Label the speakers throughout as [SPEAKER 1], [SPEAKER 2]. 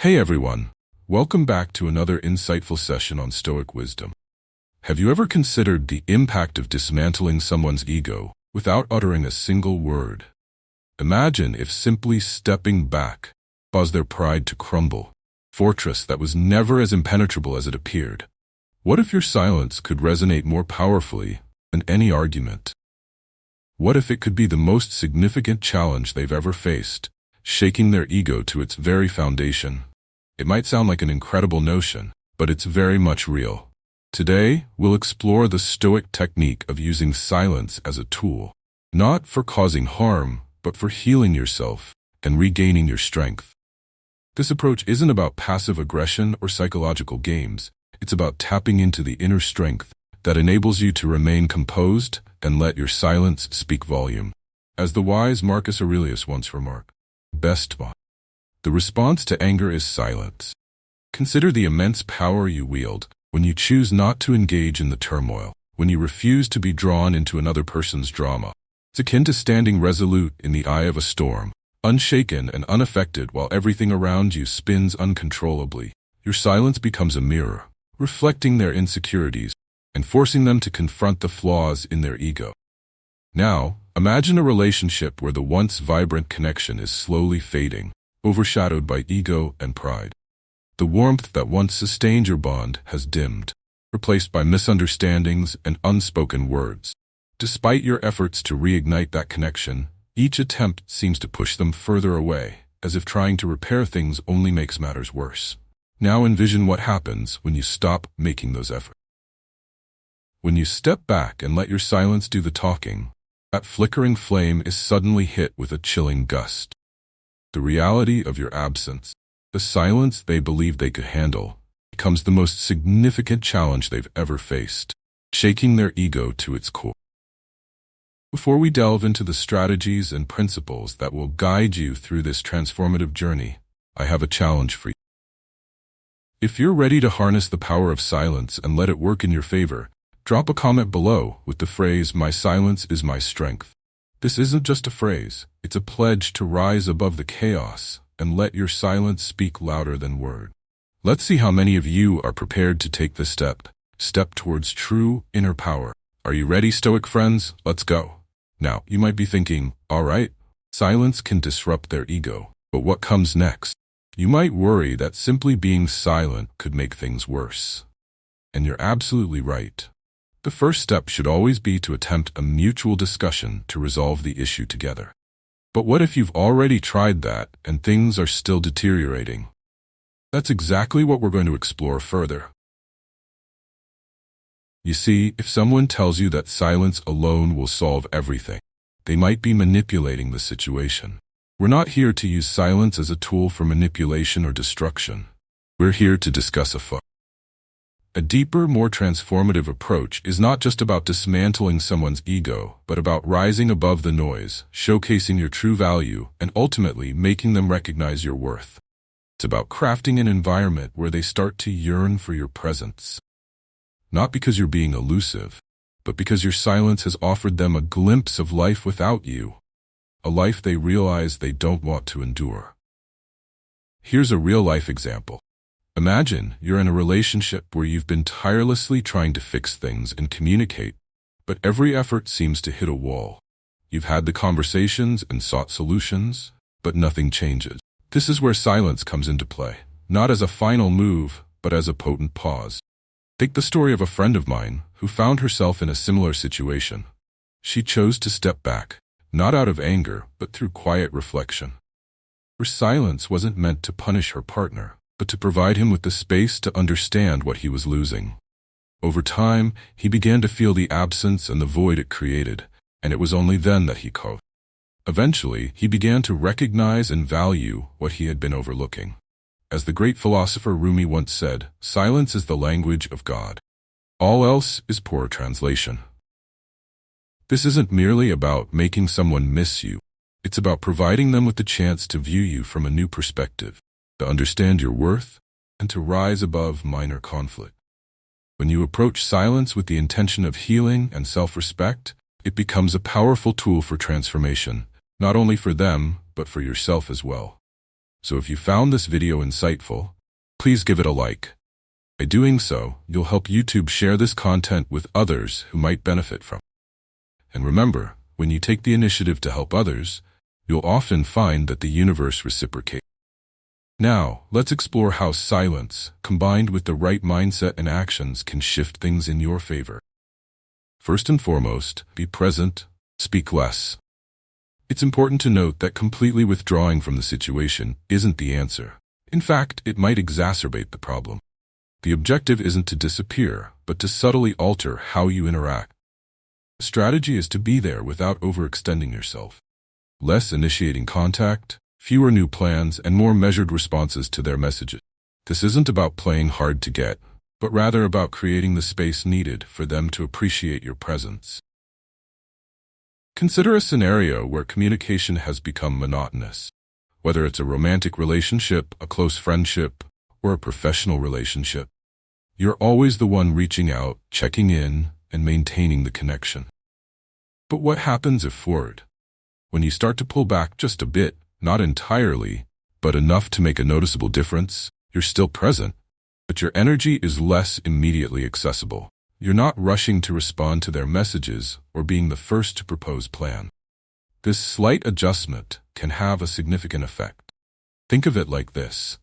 [SPEAKER 1] Hey everyone, welcome back to another insightful session on Stoic wisdom. Have you ever considered the impact of dismantling someone's ego without uttering a single word? Imagine if simply stepping back caused their pride to crumble, fortress that was never as impenetrable as it appeared. What if your silence could resonate more powerfully than any argument? What if it could be the most significant challenge they've ever faced, shaking their ego to its very foundation? It might sound like an incredible notion, but it's very much real. Today, we'll explore the Stoic technique of using silence as a tool, not for causing harm, but for healing yourself and regaining your strength. This approach isn't about passive aggression or psychological games. It's about tapping into the inner strength that enables you to remain composed and let your silence speak volume. As the wise Marcus Aurelius once remarked, the response to anger is silence. Consider the immense power you wield when you choose not to engage in the turmoil, when you refuse to be drawn into another person's drama. It's akin to standing resolute in the eye of a storm, unshaken and unaffected while everything around you spins uncontrollably. Your silence becomes a mirror, reflecting their insecurities and forcing them to confront the flaws in their ego. Now, imagine a relationship where the once vibrant connection is slowly fading, overshadowed by ego and pride. The warmth that once sustained your bond has dimmed, replaced by misunderstandings and unspoken words. Despite your efforts to reignite that connection, each attempt seems to push them further away, as if trying to repair things only makes matters worse. Now envision what happens when you stop making those efforts. When you step back and let your silence do the talking, that flickering flame is suddenly hit with a chilling gust. The reality of your absence, the silence they believed they could handle, becomes the most significant challenge they've ever faced, shaking their ego to its core. Before we delve into the strategies and principles that will guide you through this transformative journey, I have a challenge for you. If you're ready to harness the power of silence and let it work in your favor, drop a comment below with the phrase, "My silence is my strength." This isn't just a phrase, it's a pledge to rise above the chaos and let your silence speak louder than words. Let's see how many of you are prepared to take this step towards true inner power. Are you ready, Stoic friends? Let's go. Now, you might be thinking, all right, silence can disrupt their ego, but what comes next? You might worry that simply being silent could make things worse. And you're absolutely right. The first step should always be to attempt a mutual discussion to resolve the issue together. But what if you've already tried that and things are still deteriorating? That's exactly what we're going to explore further. You see, if someone tells you that silence alone will solve everything, they might be manipulating the situation. We're not here to use silence as a tool for manipulation or destruction. We're here to discuss a deeper, more transformative approach is not just about dismantling someone's ego, but about rising above the noise, showcasing your true value, and ultimately making them recognize your worth. It's about crafting an environment where they start to yearn for your presence. Not because you're being elusive, but because your silence has offered them a glimpse of life without you, a life they realize they don't want to endure. Here's a real-life example. Imagine you're in a relationship where you've been tirelessly trying to fix things and communicate, but every effort seems to hit a wall. You've had the conversations and sought solutions, but nothing changes. This is where silence comes into play, not as a final move, but as a potent pause. Take the story of a friend of mine who found herself in a similar situation. She chose to step back, not out of anger, but through quiet reflection. Her silence wasn't meant to punish her partner, but to provide him with the space to understand what he was losing. Over time, he began to feel the absence and the void it created, and it was only then that he coped. Eventually, he began to recognize and value what he had been overlooking. As the great philosopher Rumi once said, silence is the language of God. All else is poor translation. This isn't merely about making someone miss you. It's about providing them with the chance to view you from a new perspective, to understand your worth, and to rise above minor conflict. When you approach silence with the intention of healing and self-respect, it becomes a powerful tool for transformation, not only for them, but for yourself as well. So if you found this video insightful, please give it a like. By doing so, you'll help YouTube share this content with others who might benefit from it. And remember, when you take the initiative to help others, you'll often find that the universe reciprocates. Now, let's explore how silence, combined with the right mindset and actions, can shift things in your favor. First and foremost, be present, speak less. It's important to note that completely withdrawing from the situation isn't the answer. In fact, it might exacerbate the problem. The objective isn't to disappear, but to subtly alter how you interact. The strategy is to be there without overextending yourself. Less initiating contact, fewer new plans, and more measured responses to their messages. This isn't about playing hard to get, but rather about creating the space needed for them to appreciate your presence. Consider a scenario where communication has become monotonous. Whether it's a romantic relationship, a close friendship, or a professional relationship, you're always the one reaching out, checking in, and maintaining the connection. But what happens if forward? When you start to pull back just a bit, not entirely, but enough to make a noticeable difference, you're still present, but your energy is less immediately accessible. You're not rushing to respond to their messages or being the first to propose plan. This slight adjustment can have a significant effect. Think of it like this.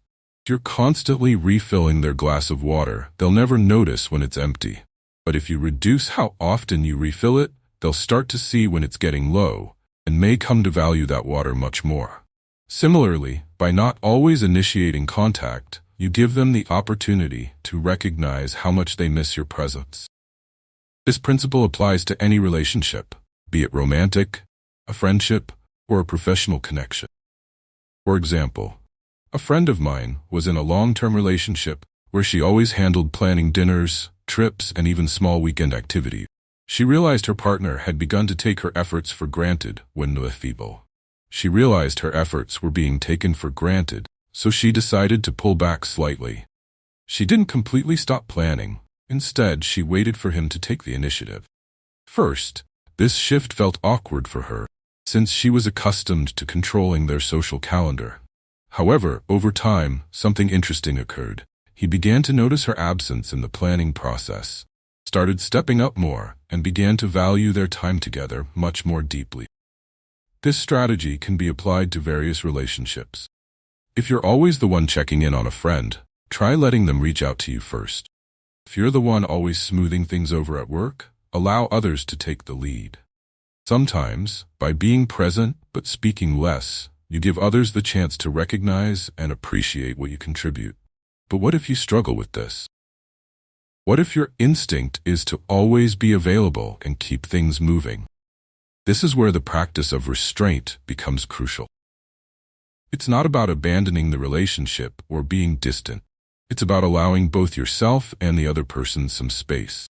[SPEAKER 1] If you're constantly refilling their glass of water, they'll never notice when it's empty. But if you reduce how often you refill it, they'll start to see when it's getting low and may come to value that water much more. Similarly, by not always initiating contact, you give them the opportunity to recognize how much they miss your presence. This principle applies to any relationship, be it romantic, a friendship, or a professional connection. For example, a friend of mine was in a long-term relationship where she always handled planning dinners, trips, and even small weekend activities. She realized her partner had begun to take her efforts for granted when feeble. She realized her efforts were being taken for granted, so she decided to pull back slightly. She didn't completely stop planning. Instead, she waited for him to take the initiative. First, this shift felt awkward for her, since she was accustomed to controlling their social calendar. However, over time, something interesting occurred. He began to notice her absence in the planning process, started stepping up more, and began to value their time together much more deeply. This strategy can be applied to various relationships. If you're always the one checking in on a friend, try letting them reach out to you first. If you're the one always smoothing things over at work, allow others to take the lead. Sometimes, by being present but speaking less, you give others the chance to recognize and appreciate what you contribute. But what if you struggle with this? What if your instinct is to always be available and keep things moving? This is where the practice of restraint becomes crucial. It's not about abandoning the relationship or being distant. It's about allowing both yourself and the other person some space.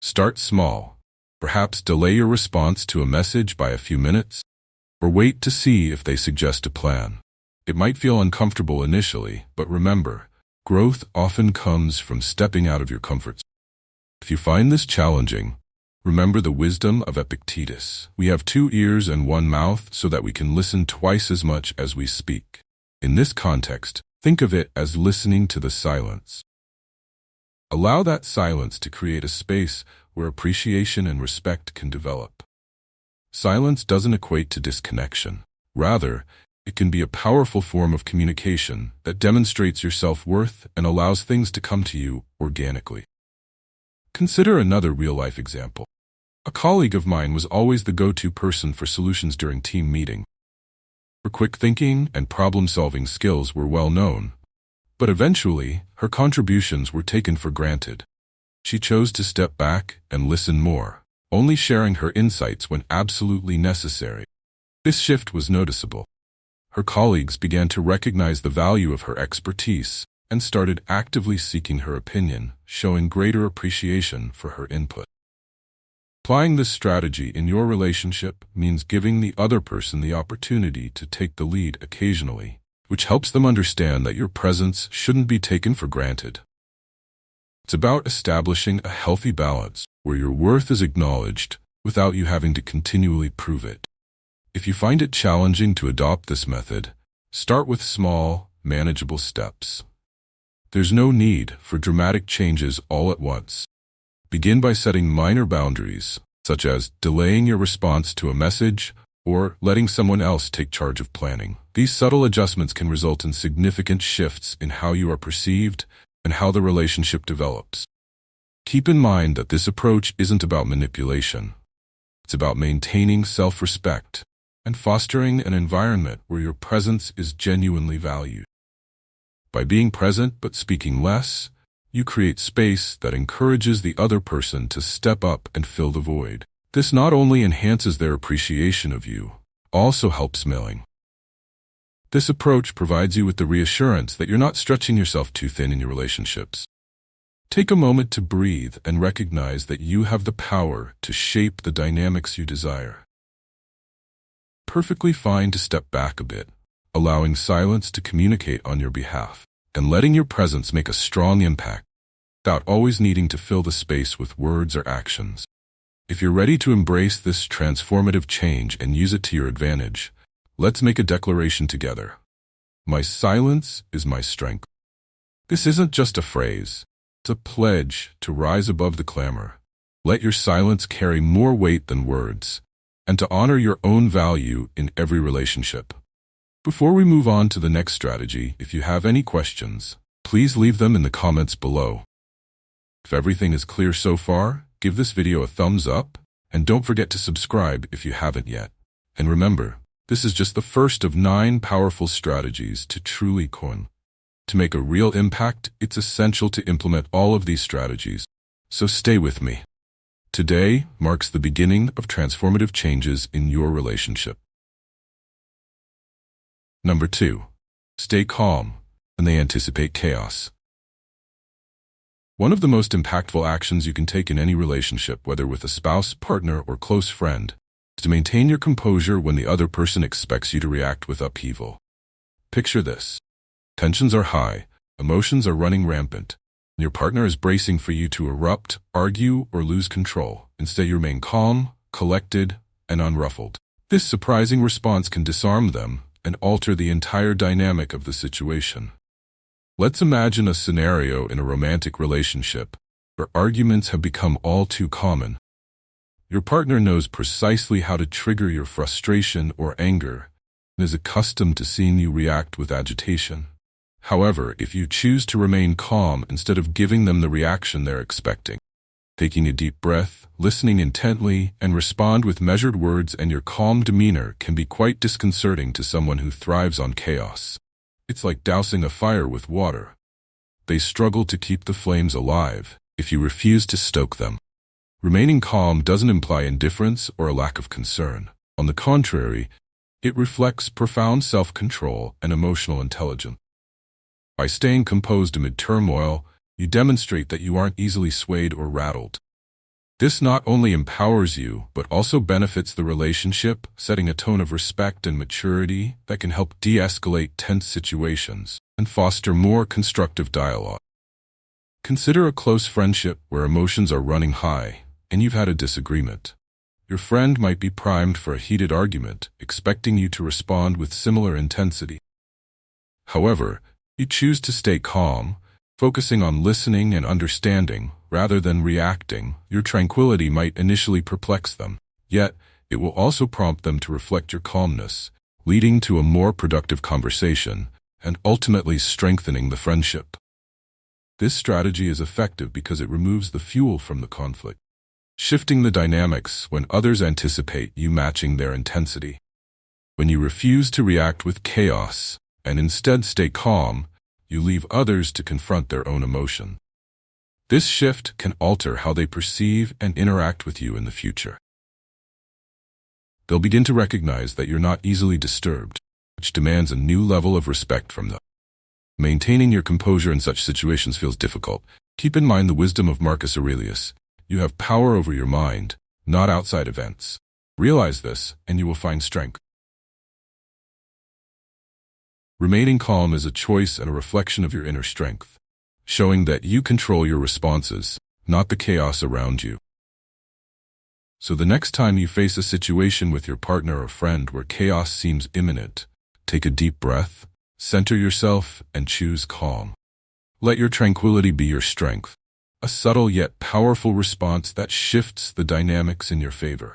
[SPEAKER 1] Start small. Perhaps delay your response to a message by a few minutes, or wait to see if they suggest a plan. It might feel uncomfortable initially, but remember, growth often comes from stepping out of your comfort zone. If you find this challenging, remember the wisdom of Epictetus. We have 2 ears and 1 mouth so that we can listen twice as much as we speak. In this context, think of it as listening to the silence. Allow that silence to create a space where appreciation and respect can develop. Silence doesn't equate to disconnection. Rather, it can be a powerful form of communication that demonstrates your self-worth and allows things to come to you organically. Consider another real-life example. A colleague of mine was always the go-to person for solutions during team meeting. Her quick thinking and problem-solving skills were well known, but eventually, her contributions were taken for granted. She chose to step back and listen more, only sharing her insights when absolutely necessary. This shift was noticeable. Her colleagues began to recognize the value of her expertise and started actively seeking her opinion, showing greater appreciation for her input. Applying this strategy in your relationship means giving the other person the opportunity to take the lead occasionally, which helps them understand that your presence shouldn't be taken for granted. It's about establishing a healthy balance where your worth is acknowledged without you having to continually prove it. If you find it challenging to adopt this method, start with small, manageable steps. There's no need for dramatic changes all at once. Begin by setting minor boundaries, such as delaying your response to a message or letting someone else take charge of planning. These subtle adjustments can result in significant shifts in how you are perceived and how the relationship develops. Keep in mind that this approach isn't about manipulation. It's about maintaining self-respect and fostering an environment where your presence is genuinely valued. By being present but speaking less, you create space that encourages the other person to step up and fill the void. This not only enhances their appreciation of you, also helps smelling. This approach provides you with the reassurance that you're not stretching yourself too thin in your relationships. Take a moment to breathe and recognize that you have the power to shape the dynamics you desire. Perfectly fine to step back a bit, allowing silence to communicate on your behalf, and letting your presence make a strong impact, without always needing to fill the space with words or actions. If you're ready to embrace this transformative change and use it to your advantage, let's make a declaration together. My silence is my strength. This isn't just a phrase. It's a pledge to rise above the clamor. Let your silence carry more weight than words, and to honor your own value in every relationship. Before we move on to the next strategy, if you have any questions, please leave them in the comments below. If everything is clear so far, give this video a thumbs up, and don't forget to subscribe if you haven't yet. And remember, this is just the first of 9 powerful strategies to truly coin. To make a real impact, it's essential to implement all of these strategies. So stay with me. Today marks the beginning of transformative changes in your relationship. Number 2. Stay calm when they anticipate chaos. One of the most impactful actions you can take in any relationship, whether with a spouse, partner, or close friend, is to maintain your composure when the other person expects you to react with upheaval. Picture this. Tensions are high, emotions are running rampant, and your partner is bracing for you to erupt, argue, or lose control. Instead, you remain calm, collected, and unruffled. This surprising response can disarm them and alter the entire dynamic of the situation. Let's imagine a scenario in a romantic relationship where arguments have become all too common. Your partner knows precisely how to trigger your frustration or anger and is accustomed to seeing you react with agitation. However, if you choose to remain calm instead of giving them the reaction they're expecting, taking a deep breath, listening intently, and respond with measured words, and your calm demeanor can be quite disconcerting to someone who thrives on chaos. It's like dousing a fire with water. They struggle to keep the flames alive if you refuse to stoke them. Remaining calm doesn't imply indifference or a lack of concern. On the contrary, it reflects profound self-control and emotional intelligence. By staying composed amid turmoil, you demonstrate that you aren't easily swayed or rattled. This not only empowers you, but also benefits the relationship, setting a tone of respect and maturity that can help de-escalate tense situations and foster more constructive dialogue. Consider a close friendship where emotions are running high and you've had a disagreement. Your friend might be primed for a heated argument, expecting you to respond with similar intensity. However, you choose to stay calm, focusing on listening and understanding rather than reacting. Your tranquility might initially perplex them, yet it will also prompt them to reflect your calmness, leading to a more productive conversation and ultimately strengthening the friendship. This strategy is effective because it removes the fuel from the conflict, shifting the dynamics when others anticipate you matching their intensity. When you refuse to react with chaos and instead stay calm, you leave others to confront their own emotion. This shift can alter how they perceive and interact with you in the future. They'll begin to recognize that you're not easily disturbed, which demands a new level of respect from them. Maintaining your composure in such situations feels difficult. Keep in mind the wisdom of Marcus Aurelius. You have power over your mind, not outside events. Realize this, and you will find strength. Remaining calm is a choice and a reflection of your inner strength, showing that you control your responses, not the chaos around you. So the next time you face a situation with your partner or friend where chaos seems imminent, take a deep breath, Center yourself and choose calm. Let your tranquility be your strength, a subtle yet powerful response that shifts the dynamics in your favor.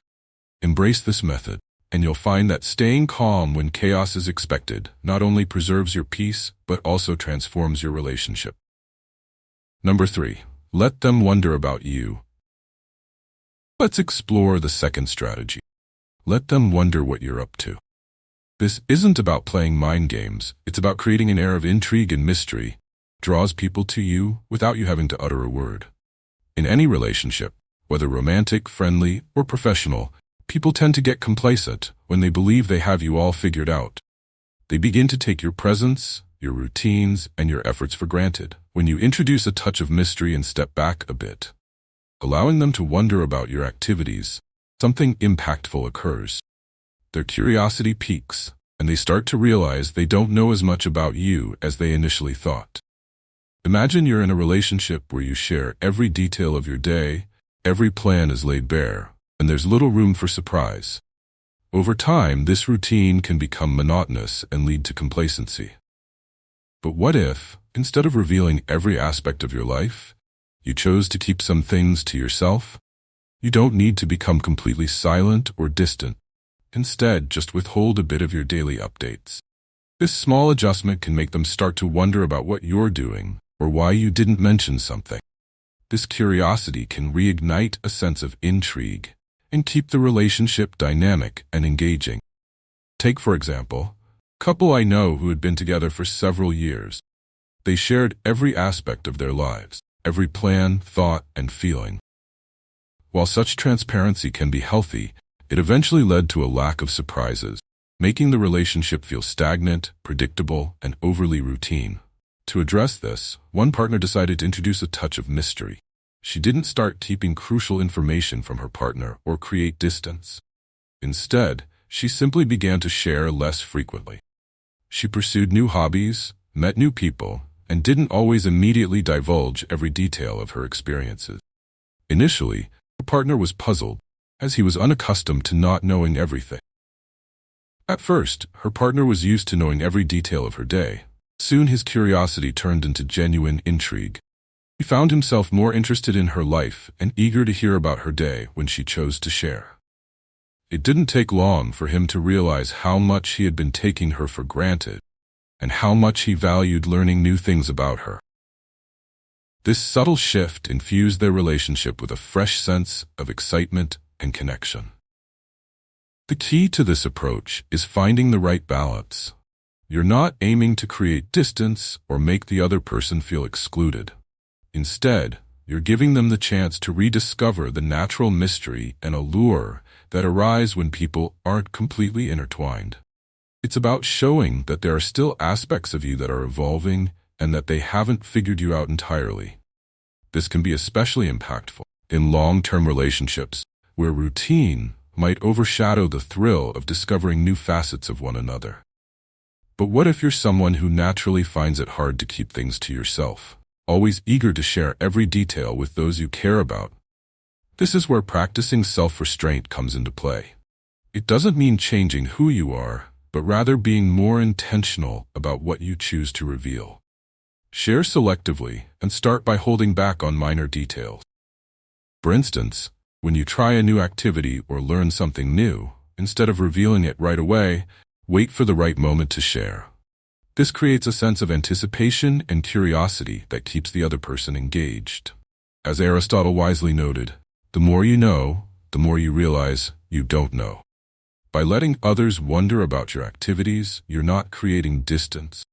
[SPEAKER 1] Embrace this method, and you'll find that staying calm when chaos is expected not only preserves your peace, but also transforms your relationship. Number 3. Let them wonder about you. Let's explore the second strategy. Let them wonder what you're up to. This isn't about playing mind games. It's about creating an air of intrigue and mystery, draws people to you without you having to utter a word. In any relationship, whether romantic, friendly, or professional, people tend to get complacent when they believe they have you all figured out. They begin to take your presence, your routines, and your efforts for granted. When you introduce a touch of mystery and step back a bit, allowing them to wonder about your activities, something impactful occurs. Their curiosity peaks, and they start to realize they don't know as much about you as they initially thought. Imagine you're in a relationship where you share every detail of your day, every plan is laid bare, and there's little room for surprise. Over time, this routine can become monotonous and lead to complacency. But what if, instead of revealing every aspect of your life, you chose to keep some things to yourself? You don't need to become completely silent or distant. Instead, just withhold a bit of your daily updates. This small adjustment can make them start to wonder about what you're doing or why you didn't mention something. This curiosity can reignite a sense of intrigue and keep the relationship dynamic and engaging. Take, for example, a couple I know who had been together for several years. They shared every aspect of their lives, every plan, thought, and feeling. While such transparency can be healthy, it eventually led to a lack of surprises, making the relationship feel stagnant, predictable, and overly routine. To address this, one partner decided to introduce a touch of mystery. She didn't start keeping crucial information from her partner or create distance. Instead, she simply began to share less frequently. She pursued new hobbies, met new people, and didn't always immediately divulge every detail of her experiences. Initially, her partner was puzzled, as he was unaccustomed to not knowing everything. At first, her partner was used to knowing every detail of her day. Soon his curiosity turned into genuine intrigue. He found himself more interested in her life and eager to hear about her day when she chose to share. It didn't take long for him to realize how much he had been taking her for granted, and how much he valued learning new things about her. This subtle shift infused their relationship with a fresh sense of excitement and connection. The key to this approach is finding the right balance. You're not aiming to create distance or make the other person feel excluded. Instead, you're giving them the chance to rediscover the natural mystery and allure that arise when people aren't completely intertwined. It's about showing that there are still aspects of you that are evolving and that they haven't figured you out entirely. This can be especially impactful in long-term relationships, where routine might overshadow the thrill of discovering new facets of one another. But what if you're someone who naturally finds it hard to keep things to yourself, always eager to share every detail with those you care about? This is where practicing self-restraint comes into play. It doesn't mean changing who you are, but rather being more intentional about what you choose to reveal. Share selectively and start by holding back on minor details. For instance, when you try a new activity or learn something new, instead of revealing it right away, wait for the right moment to share. This creates a sense of anticipation and curiosity that keeps the other person engaged. As Aristotle wisely noted, the more you know, the more you realize you don't know. By letting others wonder about your activities, you're not creating distance,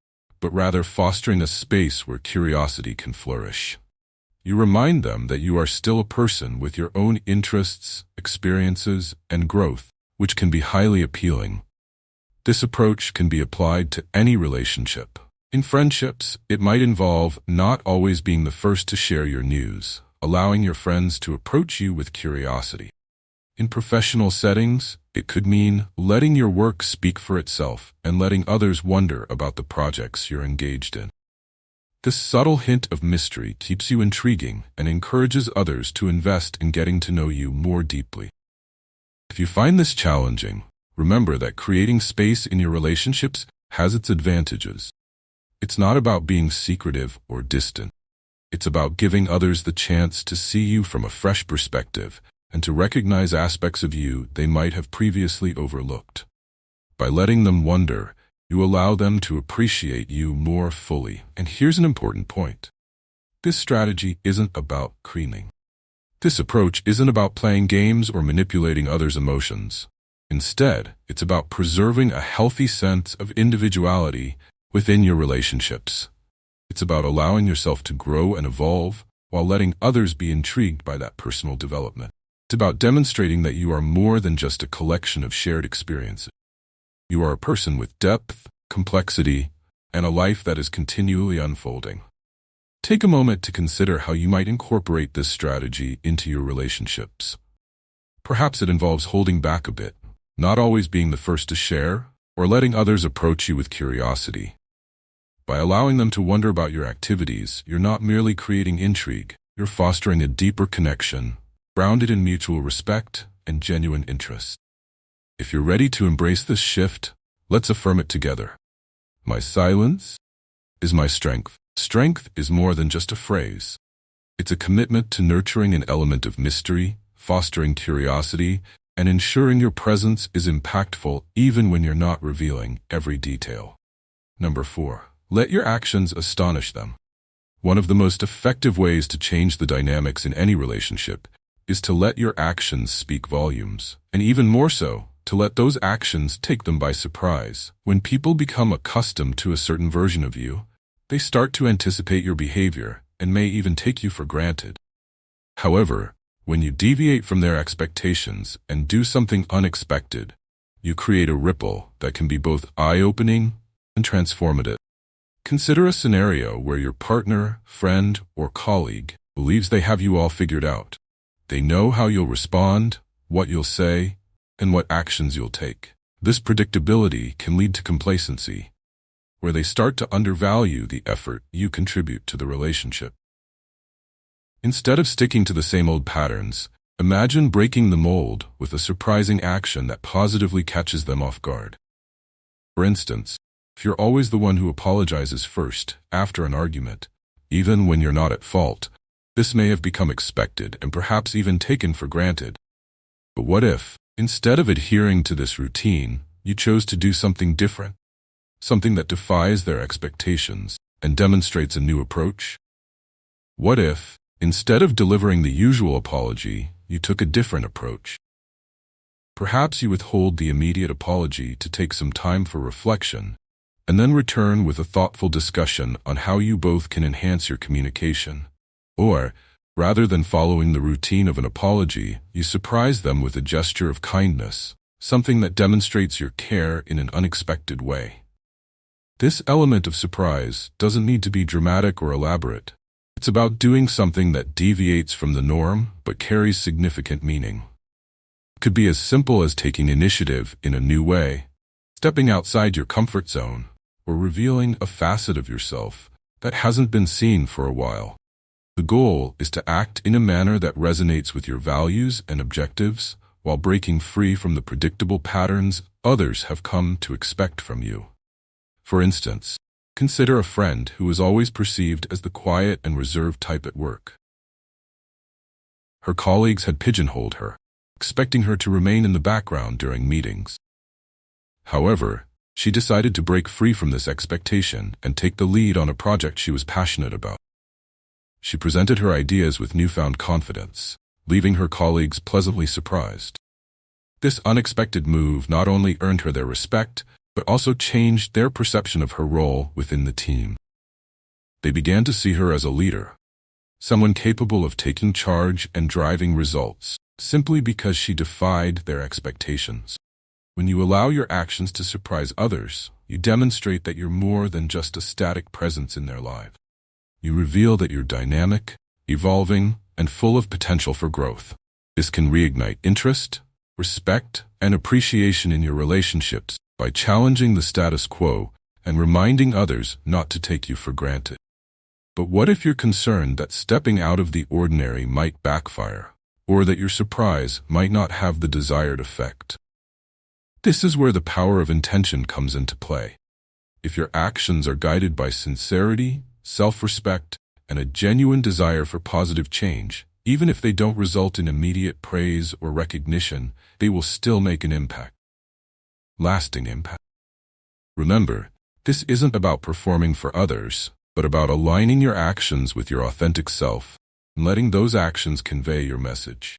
[SPEAKER 1] but rather fostering a space where curiosity can flourish. You remind them that you are still a person with your own interests, experiences, and growth, which can be highly appealing. This approach can be applied to any relationship. In friendships, it might involve not always being the first to share your news, allowing your friends to approach you with curiosity. In professional settings, it could mean letting your work speak for itself and letting others wonder about the projects you're engaged in. This subtle hint of mystery keeps you intriguing and encourages others to invest in getting to know you more deeply. If you find this challenging, remember that creating space in your relationships has its advantages. It's not about being secretive or distant. It's about giving others the chance to see you from a fresh perspective and to recognize aspects of you they might have previously overlooked. By letting them wonder, you allow them to appreciate you more fully. And here's an important point. This strategy isn't about creaming. This approach isn't about playing games or manipulating others' emotions. Instead, it's about preserving a healthy sense of individuality within your relationships. It's about allowing yourself to grow and evolve while letting others be intrigued by that personal development. It's about demonstrating that you are more than just a collection of shared experiences. You are a person with depth, complexity, and a life that is continually unfolding. Take a moment to consider how you might incorporate this strategy into your relationships. Perhaps it involves holding back a bit, not always being the first to share, or letting others approach you with curiosity. By allowing them to wonder about your activities, you're not merely creating intrigue, you're fostering a deeper connection, grounded in mutual respect and genuine interest. If you're ready to embrace this shift, let's affirm it together. My silence is my strength. Strength is more than just a phrase. It's a commitment to nurturing an element of mystery, fostering curiosity, and ensuring your presence is impactful even when you're not revealing every detail. Number 4. Let your actions astonish them. One of the most effective ways to change the dynamics in any relationship is to let your actions speak volumes, and even more so, to let those actions take them by surprise. When people become accustomed to a certain version of you, they start to anticipate your behavior and may even take you for granted. However, when you deviate from their expectations and do something unexpected, you create a ripple that can be both eye-opening and transformative. Consider a scenario where your partner, friend, or colleague believes they have you all figured out. They know how you'll respond, what you'll say, and what actions you'll take. This predictability can lead to complacency, where they start to undervalue the effort you contribute to the relationship. Instead of sticking to the same old patterns, imagine breaking the mold with a surprising action that positively catches them off guard. For instance, if you're always the one who apologizes first after an argument, even when you're not at fault, this may have become expected and perhaps even taken for granted. But what if, instead of adhering to this routine, you chose to do something different? Something that defies their expectations and demonstrates a new approach? What if, instead of delivering the usual apology, you took a different approach? Perhaps you withhold the immediate apology to take some time for reflection, and then return with a thoughtful discussion on how you both can enhance your communication. Or, rather than following the routine of an apology, you surprise them with a gesture of kindness, something that demonstrates your care in an unexpected way. This element of surprise doesn't need to be dramatic or elaborate. It's about doing something that deviates from the norm but carries significant meaning. It could be as simple as taking initiative in a new way, stepping outside your comfort zone, or revealing a facet of yourself that hasn't been seen for a while. The goal is to act in a manner that resonates with your values and objectives while breaking free from the predictable patterns others have come to expect from you. For instance, consider a friend who is always perceived as the quiet and reserved type at work. Her colleagues had pigeonholed her, expecting her to remain in the background during meetings. However, she decided to break free from this expectation and take the lead on a project she was passionate about. She presented her ideas with newfound confidence, leaving her colleagues pleasantly surprised. This unexpected move not only earned her their respect, but also changed their perception of her role within the team. They began to see her as a leader, someone capable of taking charge and driving results, simply because she defied their expectations. When you allow your actions to surprise others, you demonstrate that you're more than just a static presence in their lives. You reveal that you're dynamic, evolving, and full of potential for growth. This can reignite interest, respect, and appreciation in your relationships by challenging the status quo and reminding others not to take you for granted. But what if you're concerned that stepping out of the ordinary might backfire, or that your surprise might not have the desired effect? This is where the power of intention comes into play. If your actions are guided by sincerity, self-respect, and a genuine desire for positive change, even if they don't result in immediate praise or recognition, they will still make an impact. Lasting impact. Remember, this isn't about performing for others, but about aligning your actions with your authentic self and letting those actions convey your message.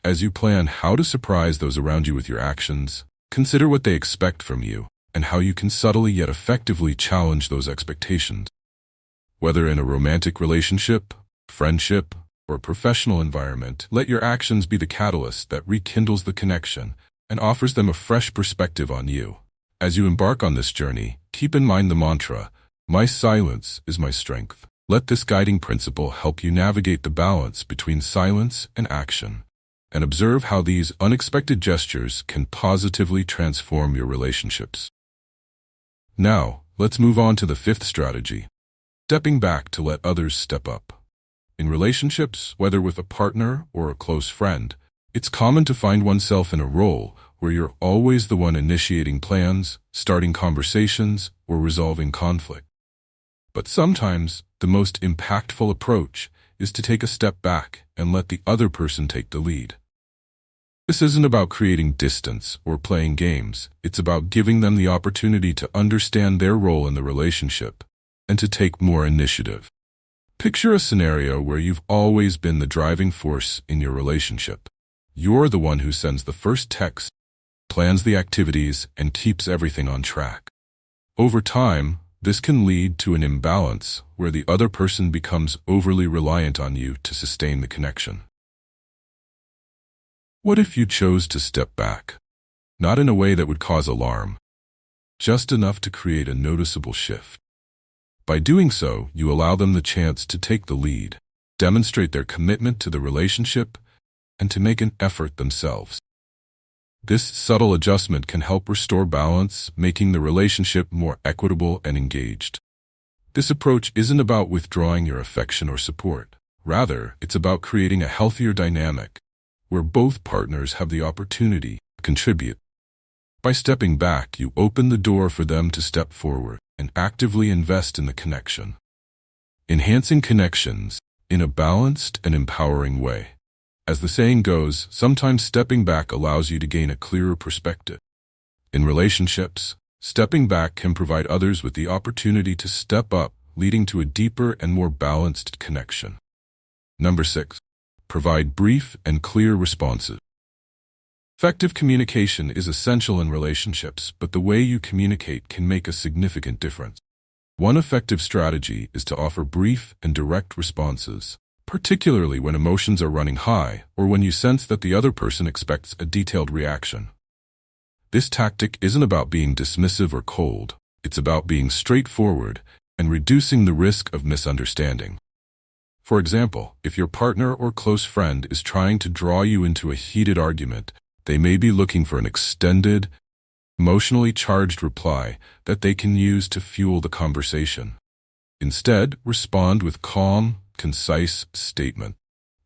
[SPEAKER 1] As you plan how to surprise those around you with your actions, consider what they expect from you and how you can subtly yet effectively challenge those expectations. Whether in a romantic relationship, friendship, or professional environment, let your actions be the catalyst that rekindles the connection and offers them a fresh perspective on you. As you embark on this journey, keep in mind the mantra, "My silence is my strength." Let this guiding principle help you navigate the balance between silence and action, and observe how these unexpected gestures can positively transform your relationships. Now, let's move on to the fifth strategy, stepping back to let others step up. In relationships, whether with a partner or a close friend, it's common to find oneself in a role where you're always the one initiating plans, starting conversations, or resolving conflict. But sometimes, the most impactful approach is to take a step back and let the other person take the lead. This isn't about creating distance or playing games. It's about giving them the opportunity to understand their role in the relationship and to take more initiative. Picture a scenario where you've always been the driving force in your relationship. You're the one who sends the first text, plans the activities, and keeps everything on track. Over time, this can lead to an imbalance where the other person becomes overly reliant on you to sustain the connection. What if you chose to step back? Not in a way that would cause alarm, just enough to create a noticeable shift. By doing so, you allow them the chance to take the lead, demonstrate their commitment to the relationship, and to make an effort themselves. This subtle adjustment can help restore balance, making the relationship more equitable and engaged. This approach isn't about withdrawing your affection or support. Rather, it's about creating a healthier dynamic where both partners have the opportunity to contribute. By stepping back, you open the door for them to step forward and actively invest in the connection, enhancing connections in a balanced and empowering way. As the saying goes, sometimes stepping back allows you to gain a clearer perspective. In relationships, stepping back can provide others with the opportunity to step up, leading to a deeper and more balanced connection. Number 6. Provide brief and clear responses. Effective communication is essential in relationships, but the way you communicate can make a significant difference. One effective strategy is to offer brief and direct responses, particularly when emotions are running high or when you sense that the other person expects a detailed reaction. This tactic isn't about being dismissive or cold. It's about being straightforward and reducing the risk of misunderstanding. For example, if your partner or close friend is trying to draw you into a heated argument, they may be looking for an extended, emotionally charged reply that they can use to fuel the conversation. Instead, respond with calm, concise statement.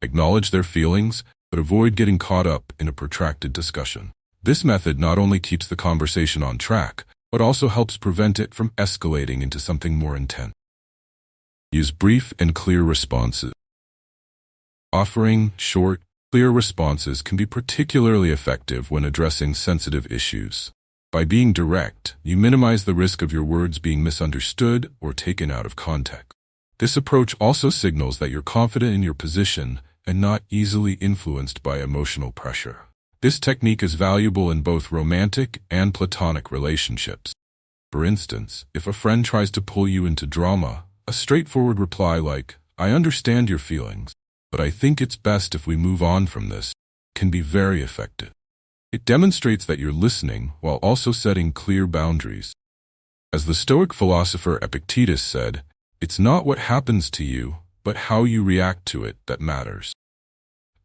[SPEAKER 1] Acknowledge their feelings, but avoid getting caught up in a protracted discussion. This method not only keeps the conversation on track, but also helps prevent it from escalating into something more intense. Use brief and clear responses. Offering short, clear responses can be particularly effective when addressing sensitive issues. By being direct, you minimize the risk of your words being misunderstood or taken out of context. This approach also signals that you're confident in your position and not easily influenced by emotional pressure. This technique is valuable in both romantic and platonic relationships. For instance, if a friend tries to pull you into drama, a straightforward reply like, "I understand your feelings, but I think it's best if we move on from this," can be very effective. It demonstrates that you're listening while also setting clear boundaries. As the Stoic philosopher Epictetus said, "It's not what happens to you, but how you react to it that matters."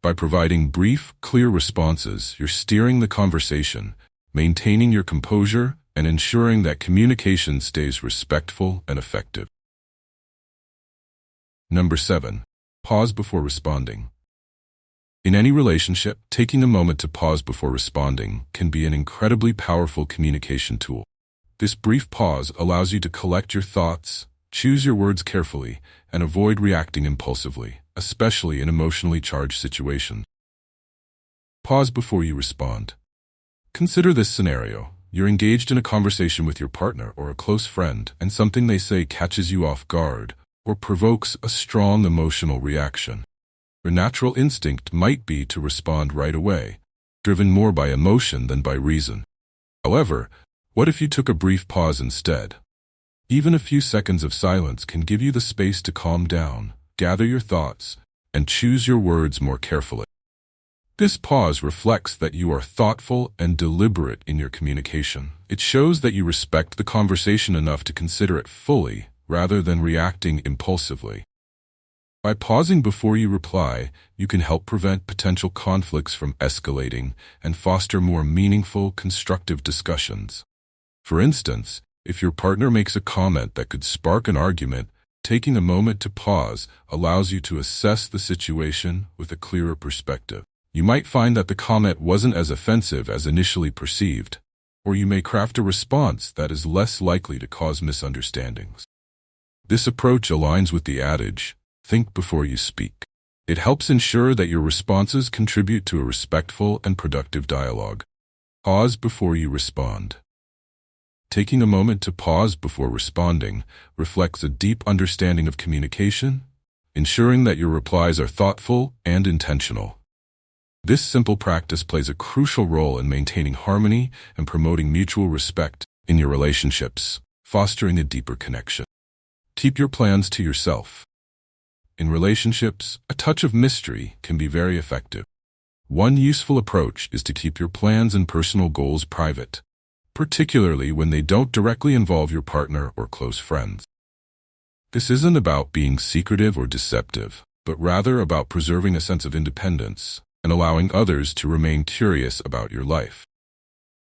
[SPEAKER 1] By providing brief, clear responses, you're steering the conversation, maintaining your composure, and ensuring that communication stays respectful and effective. Number 7. Pause before responding. In any relationship, taking a moment to pause before responding can be an incredibly powerful communication tool. This brief pause allows you to collect your thoughts, choose your words carefully, and avoid reacting impulsively, especially in emotionally charged situations. Pause before you respond. Consider this scenario. You're engaged in a conversation with your partner or a close friend, and something they say catches you off guard or provokes a strong emotional reaction. Your natural instinct might be to respond right away, driven more by emotion than by reason. However, what if you took a brief pause instead? Even a few seconds of silence can give you the space to calm down, gather your thoughts, and choose your words more carefully. This pause reflects that you are thoughtful and deliberate in your communication. It shows that you respect the conversation enough to consider it fully, rather than reacting impulsively. By pausing before you reply, you can help prevent potential conflicts from escalating and foster more meaningful, constructive discussions. For instance, if your partner makes a comment that could spark an argument, taking a moment to pause allows you to assess the situation with a clearer perspective. You might find that the comment wasn't as offensive as initially perceived, or you may craft a response that is less likely to cause misunderstandings. This approach aligns with the adage, "Think before you speak." It helps ensure that your responses contribute to a respectful and productive dialogue. Pause before you respond. Taking a moment to pause before responding reflects a deep understanding of communication, ensuring that your replies are thoughtful and intentional. This simple practice plays a crucial role in maintaining harmony and promoting mutual respect in your relationships, fostering a deeper connection. Keep your plans to yourself. In relationships, a touch of mystery can be very effective. One useful approach is to keep your plans and personal goals private, particularly when they don't directly involve your partner or close friends. This isn't about being secretive or deceptive, but rather about preserving a sense of independence and allowing others to remain curious about your life.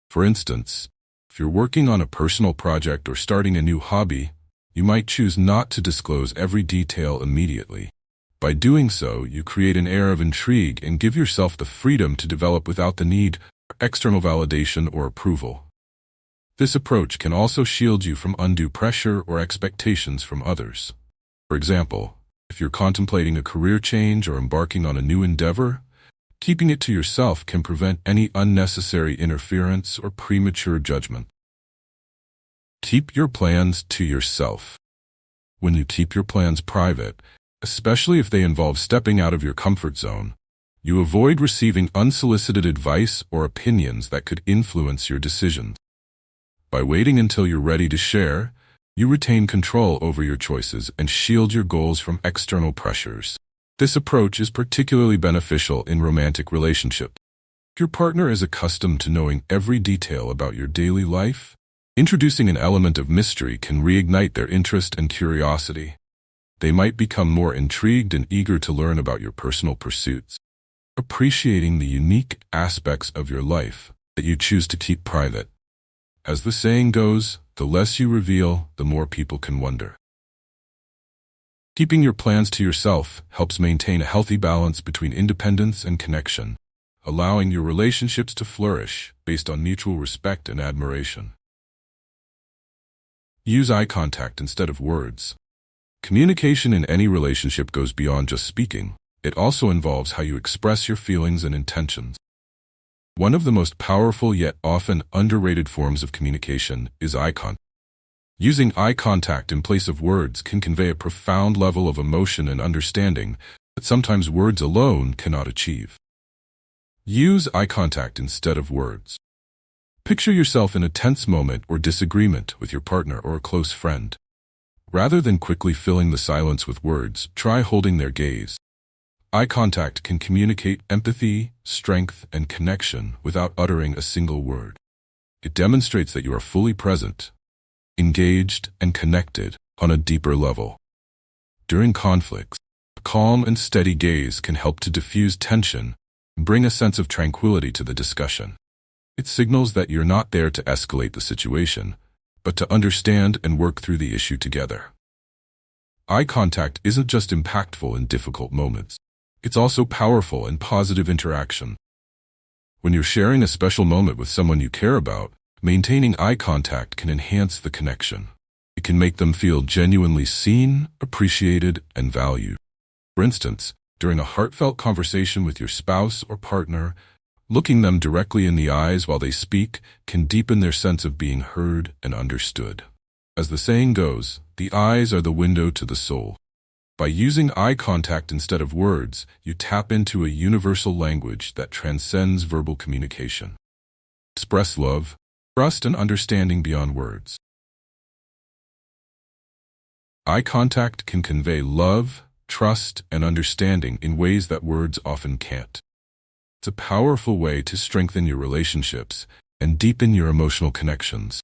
[SPEAKER 1] For instance, if you're working on a personal project or starting a new hobby, you might choose not to disclose every detail immediately. By doing so, you create an air of intrigue and give yourself the freedom to develop without the need for external validation or approval. This approach can also shield you from undue pressure or expectations from others. For example, if you're contemplating a career change or embarking on a new endeavor, keeping it to yourself can prevent any unnecessary interference or premature judgment. Keep your plans to yourself. When you keep your plans private, especially if they involve stepping out of your comfort zone, you avoid receiving unsolicited advice or opinions that could influence your decisions. By waiting until you're ready to share, you retain control over your choices and shield your goals from external pressures. This approach is particularly beneficial in romantic relationships. If your partner is accustomed to knowing every detail about your daily life, introducing an element of mystery can reignite their interest and curiosity. They might become more intrigued and eager to learn about your personal pursuits, appreciating the unique aspects of your life that you choose to keep private. As the saying goes, the less you reveal, the more people can wonder. Keeping your plans to yourself helps maintain a healthy balance between independence and connection, allowing your relationships to flourish based on mutual respect and admiration. Use eye contact instead of words. Communication in any relationship goes beyond just speaking. It also involves how you express your feelings and intentions. One of the most powerful yet often underrated forms of communication is eye contact. Using eye contact in place of words can convey a profound level of emotion and understanding that sometimes words alone cannot achieve. Use eye contact instead of words. Picture yourself in a tense moment or disagreement with your partner or a close friend. Rather than quickly filling the silence with words, try holding their gaze. Eye contact can communicate empathy, strength, and connection without uttering a single word. It demonstrates that you are fully present, engaged, and connected on a deeper level. During conflicts, a calm and steady gaze can help to diffuse tension and bring a sense of tranquility to the discussion. It signals that you're not there to escalate the situation, but to understand and work through the issue together. Eye contact isn't just impactful in difficult moments. It's also powerful in positive interaction. When you're sharing a special moment with someone you care about, Maintaining eye contact can enhance the connection. It can make them feel genuinely seen, appreciated, and valued. For instance, during a heartfelt conversation with your spouse or partner, looking them directly in the eyes while they speak can deepen their sense of being heard and understood. As the saying goes, the eyes are the window to the soul. By using eye contact instead of words, you tap into a universal language that transcends verbal communication. Express love, trust, and understanding beyond words. Eye contact can convey love, trust, and understanding in ways that words often can't. It's a powerful way to strengthen your relationships and deepen your emotional connections.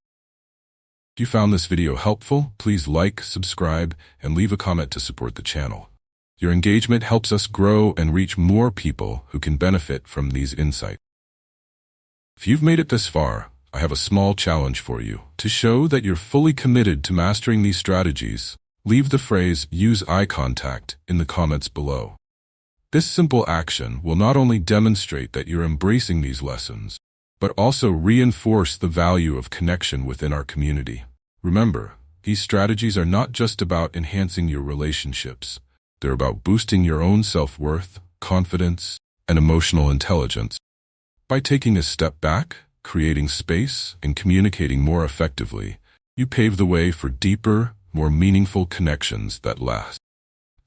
[SPEAKER 1] If you found this video helpful, please like, subscribe, and leave a comment to support the channel. Your engagement helps us grow and reach more people who can benefit from these insights. If you've made it this far, I have a small challenge for you. To show that you're fully committed to mastering these strategies, leave the phrase "use eye contact" in the comments below. This simple action will not only demonstrate that you're embracing these lessons, but also reinforce the value of connection within our community. Remember, these strategies are not just about enhancing your relationships. They're about boosting your own self-worth, confidence, and emotional intelligence. By taking a step back, creating space, and communicating more effectively, you pave the way for deeper, more meaningful connections that last.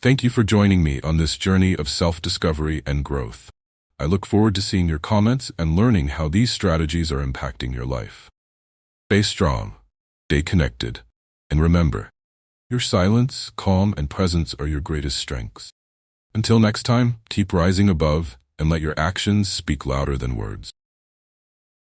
[SPEAKER 1] Thank you for joining me on this journey of self-discovery and growth. I look forward to seeing your comments and learning how these strategies are impacting your life. Stay strong, stay connected, and remember, your silence, calm, and presence are your greatest strengths. Until next time, keep rising above and let your actions speak louder than words.